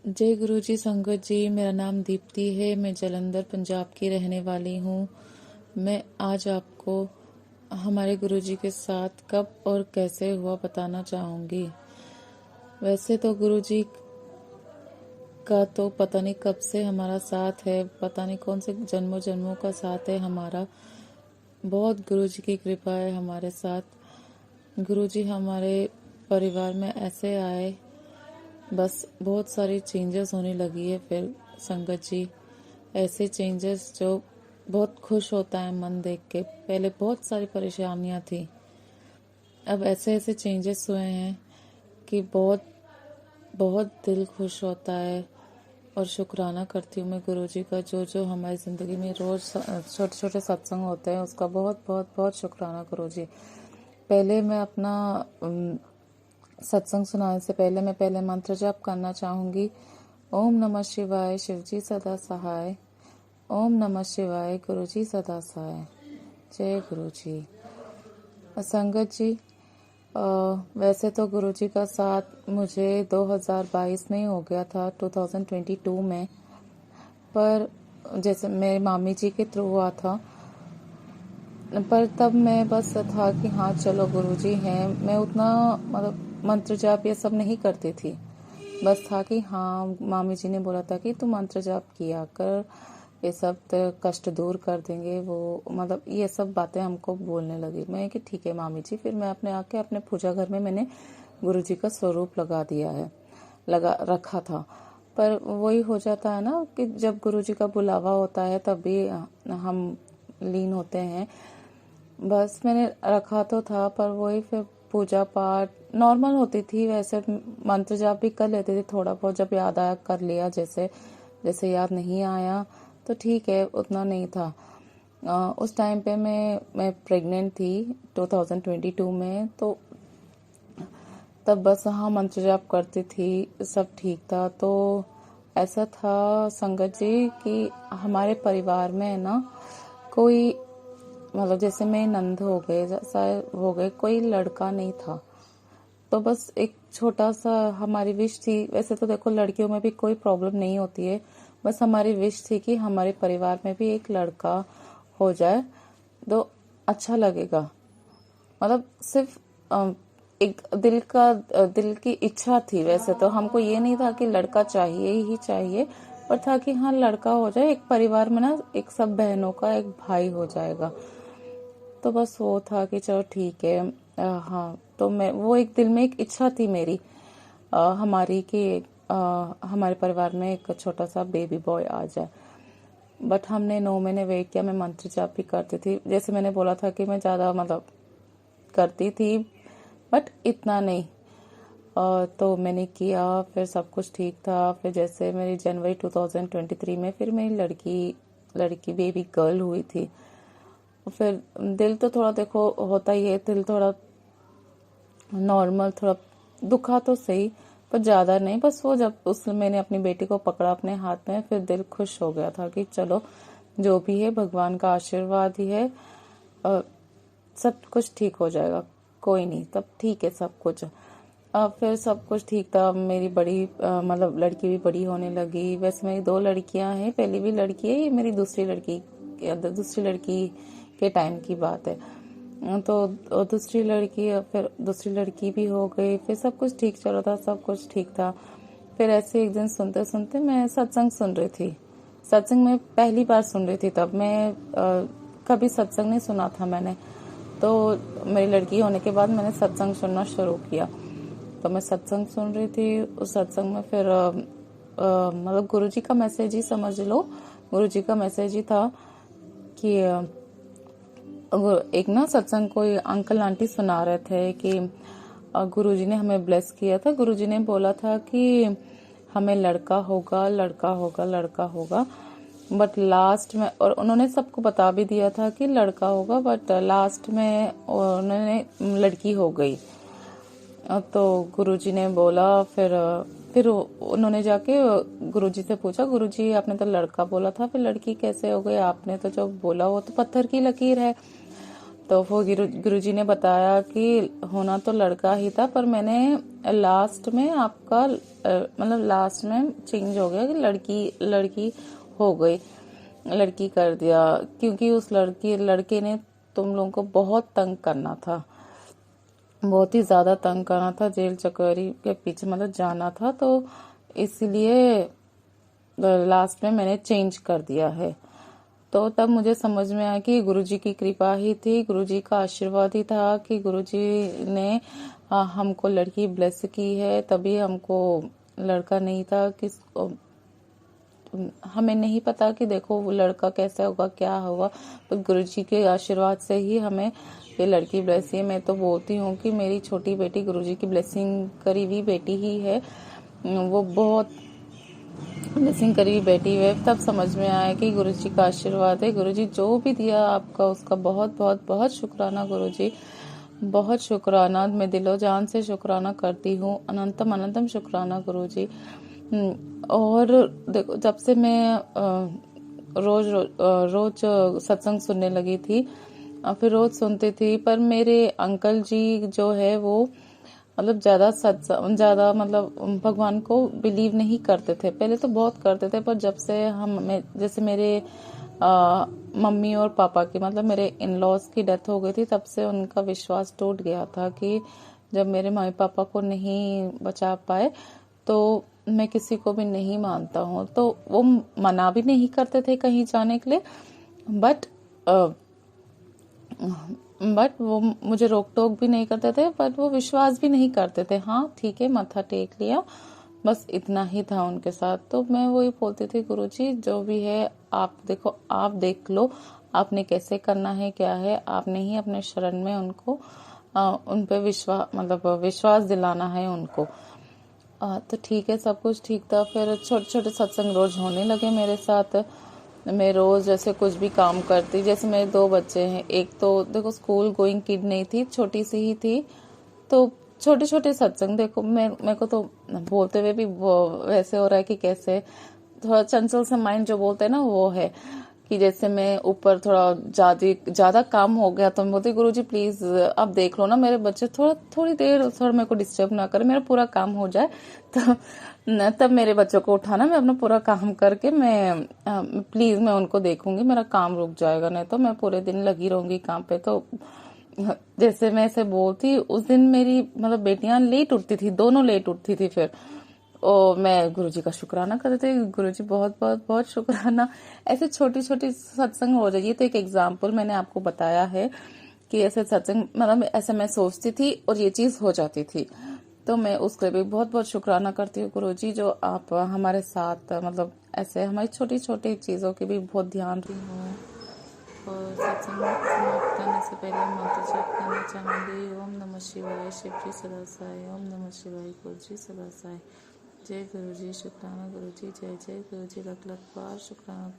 जय गुरु जी संगत जी। मेरा नाम दीप्ति है। मैं जालंधर पंजाब की रहने वाली हूँ। मैं आज आपको हमारे गुरु जी के साथ कब और कैसे हुआ बताना चाहूँगी। वैसे तो गुरु जी का तो पता नहीं कब से हमारा साथ है, पता नहीं कौन से जन्मों जन्मों का साथ है हमारा। बहुत गुरु जी की कृपा है हमारे साथ। गुरु जी हमारे परिवार में ऐसे आए, बस बहुत सारी चेंजेस होने लगी है। फिर संगत जी, ऐसे चेंजेस जो बहुत खुश होता है मन देख के। पहले बहुत सारी परेशानियां थी, अब ऐसे ऐसे चेंजेस हुए हैं कि बहुत बहुत दिल खुश होता है। और शुक्राना करती हूँ मैं गुरु जी का, जो जो हमारी ज़िंदगी में रोज़ छोटे छोटे सत्संग होते हैं उसका बहुत बहुत बहुत शुक्राना गुरु जी। पहले मैं अपना सत्संग सुनाने से पहले मैं पहले मंत्र जाप करना चाहूँगी। ओम नमः शिवाय, शिवजी सदा सहाय। ओम नमः शिवाय, गुरु जी सदा सहाय। जय गुरु जी। संगत जी, वैसे तो गुरु जी का साथ मुझे 2022 में ही हो गया था, 2022 में। पर जैसे मेरे मामी जी के थ्रू हुआ था, पर तब मैं बस था कि हाँ चलो गुरु जी हैं। मैं उतना मतलब मंत्र जाप ये सब नहीं करती थी। बस था कि हाँ मामी जी ने बोला था कि तू मंत्र जाप किया कर, ये सब तो कष्ट दूर कर देंगे वो, मतलब ये सब बातें हमको बोलने लगी। मैं कि ठीक है मामी जी। फिर मैं अपने आके अपने पूजा घर में मैंने गुरु जी का स्वरूप लगा रखा था। पर वही हो जाता है ना कि जब गुरु जी का बुलावा होता है तब भी हम लीन होते हैं। बस मैंने रखा तो था, पर वही फिर पूजा पाठ नॉर्मल होती थी। वैसे मंत्र जाप भी कर लेती थी थोड़ा बहुत, जब याद आया कर लिया, जैसे जैसे याद नहीं आया तो ठीक है, उतना नहीं था। उस टाइम पे मैं प्रेग्नेंट थी 2022 में, तो तब बस हाँ मंत्र जाप करती थी, सब ठीक था। तो ऐसा था संगत जी कि हमारे परिवार में ना कोई, मतलब जैसे मेरे नंद हो गए, जैसा हो गए, कोई लड़का नहीं था। तो बस एक छोटा सा हमारी विश थी। वैसे तो देखो लड़कियों में भी कोई प्रॉब्लम नहीं होती है, बस हमारी विश थी कि हमारे परिवार में भी एक लड़का हो जाए तो अच्छा लगेगा। मतलब सिर्फ एक दिल की इच्छा थी। वैसे तो हमको ये नहीं था कि लड़का चाहिए ही चाहिए, पर था कि हाँ लड़का हो जाए, एक परिवार में ना एक सब बहनों का एक भाई हो जाएगा। तो बस वो था कि चलो ठीक है। हाँ तो मैं वो एक दिल में एक इच्छा थी मेरी हमारी कि हमारे परिवार में एक छोटा सा बेबी बॉय आ जाए। बट हमने 9 महीने वेट किया। मैं मंत्र जाप भी करती थी, जैसे मैंने बोला था कि मैं ज़्यादा मतलब करती थी, बट इतना नहीं। तो मैंने किया, फिर सब कुछ ठीक था। फिर जैसे मेरी जनवरी 2023 में फिर मेरी लड़की बेबी गर्ल हुई थी। फिर दिल तो थोड़ा देखो होता ही है, दिल थोड़ा नॉर्मल, थोड़ा दुखा तो सही, पर ज़्यादा नहीं। बस वो जब मैंने अपनी बेटी को पकड़ा अपने हाथ में, फिर दिल खुश हो गया था कि चलो जो भी है भगवान का आशीर्वाद ही है, सब कुछ ठीक हो जाएगा। कोई नहीं, तब ठीक है सब कुछ। अब फिर सब कुछ ठीक था। मेरी बड़ी मतलब लड़की भी बड़ी होने लगी। वैसे मेरी 2 लड़कियां हैं, पहली भी लड़की है, ये मेरी दूसरी लड़की के टाइम की बात है। तो फिर दूसरी लड़की भी हो गई। फिर सब कुछ ठीक चल रहा था, सब कुछ ठीक था। फिर ऐसे एक दिन सुनते सुनते मैं सत्संग सुन रही थी। सत्संग में पहली बार सुन रही थी, तब मैं कभी सत्संग नहीं सुना था मैंने। तो मेरी लड़की होने के बाद मैंने सत्संग सुनना शुरू किया। तो मैं सत्संग सुन रही थी। उस सत्संग में फिर मतलब गुरुजी का मैसेज ही समझ लो, गुरुजी का मैसेज ही था कि एक ना सत्संग कोई अंकल आंटी सुना रहे थे कि गुरुजी ने हमें ब्लेस किया था। गुरुजी ने बोला था कि हमें लड़का होगा, लड़का होगा, लड़का होगा। बट लास्ट में, और उन्होंने सबको बता भी दिया था कि लड़का होगा, बट लास्ट में उन्होंने लड़की हो गई। तो गुरुजी ने बोला, फिर उन्होंने जाके गुरुजी से पूछा, गुरुजी आपने तो लड़का बोला था, फिर लड़की कैसे हो गई? आपने तो जो बोला वो तो पत्थर की लकीर है। तो वो गुरुजी ने बताया कि होना तो लड़का ही था, पर मैंने लास्ट में आपका मतलब लास्ट में चेंज हो गया कि लड़की हो गई, लड़की कर दिया, क्योंकि उस लड़के ने तुम लोगों को बहुत तंग करना था, बहुत ही ज्यादा तंग करना था, जेल चक्री के पीछे मतलब जाना था, तो इसलिए लास्ट में मैंने चेंज कर दिया है। तो तब मुझे समझ में आया कि गुरुजी की कृपा ही थी, गुरुजी का आशीर्वाद ही था कि गुरुजी ने हमको लड़की ब्लेस की है, तभी हमको लड़का नहीं था कि हमें नहीं पता कि देखो वो लड़का कैसे होगा क्या होगा, पर गुरुजी के आशीर्वाद से ही हमें ये लड़की ब्लेस है। मैं तो बोलती हूँ कि मेरी छोटी बेटी गुरुजी की ब्लेसिंग करी हुई बेटी ही है, वो बहुत ब्लेसिंग करी हुई बेटी है। तब समझ में आया कि गुरुजी का आशीर्वाद है, गुरुजी जो भी दिया आपका उसका बहुत बहुत बहुत शुक्राना गुरुजी, बहुत शुक्राना, मैं दिलो जान से शुक्राना करती हूँ, अनंतम अनंतम शुक्राना गुरुजी। और देखो जब से मैं रोज सत्संग सुनने लगी थी, फिर रोज सुनती थी, पर मेरे अंकल जी जो है वो मतलब ज्यादा मतलब भगवान को बिलीव नहीं करते थे। पहले तो बहुत करते थे, पर जब से जैसे मेरे मम्मी और पापा की मतलब मेरे इन लॉज की डेथ हो गई थी, तब से उनका विश्वास टूट गया था कि जब मेरे मम्मी पापा को नहीं बचा पाए तो मैं किसी को भी नहीं मानता हूँ। तो वो मना भी नहीं करते थे कहीं जाने के लिए, बट वो मुझे रोक टोक भी नहीं करते थे, बट वो विश्वास भी नहीं करते थे। हाँ ठीक है, मत्था टेक लिया, बस इतना ही था उनके साथ। तो मैं वही बोलती थी गुरुजी जो भी है आप देखो, आप देख लो आपने कैसे करना है, क्या है, आपने ही अपने शरण में उनको उन पे विश्वास दिलाना है उनको। तो ठीक है, सब कुछ ठीक था। फिर छोटे छोटे सत्संग रोज होने लगे मेरे साथ। मैं रोज जैसे कुछ भी काम करती, जैसे मेरे 2 बच्चे हैं, एक तो देखो स्कूल गोइंग किड नहीं थी, छोटी सी ही थी, तो छोटे छोटे सत्संग देखो मेरे को तो बोलते हुए भी वो वैसे हो रहा है कि कैसे थोड़ा चंचल सा माइंड जो बोलते हैं ना वो है कि जैसे मैं ऊपर थोड़ा ज्यादा काम हो गया तो मैं बोलती गुरुजी प्लीज आप देख लो ना, मेरे बच्चे थोड़ी देर थोड़ा मेरे को डिस्टर्ब ना करे, मेरा पूरा काम हो जाए, तो तब मेरे बच्चों को उठाना, मैं अपना पूरा काम करके मैं प्लीज मैं उनको देखूंगी, मेरा काम रुक जाएगा, नहीं तो मैं पूरे दिन लगी रहूंगी काम पे। तो जैसे मैं ऐसे बोलती, उस दिन मेरी मतलब बेटियां लेट उठती थी, दोनों लेट उठती थी, फिर मैं गुरुजी का शुक्राना करते थे, गुरुजी बहुत बहुत बहुत शुक्राना। ऐसे छोटी छोटी सत्संग हो जाइए। तो एक एग्जाम्पल मैंने आपको बताया है कि ऐसे सत्संग मतलब ऐसे मैं सोचती थी और ये चीज हो जाती थी, तो मैं उसके लिए भी बहुत बहुत शुक्राना करती हूँ गुरुजी, जो आप हमारे साथ मतलब ऐसे हमारी छोटी छोटी चीजों की भी बहुत ध्यान रही हूँ। और सत्संग समाप्त करने से पहले मंत्र जप करना चाहूंगी। ओम नमः शिवाय, शिव जी सदा साई। ओम नमः शिवाय, गुरु जी सदा साई। जय गुरु जी, शुक्राना गुरु जी, जय जय गुरु जी, लख लख बार शुक्राना।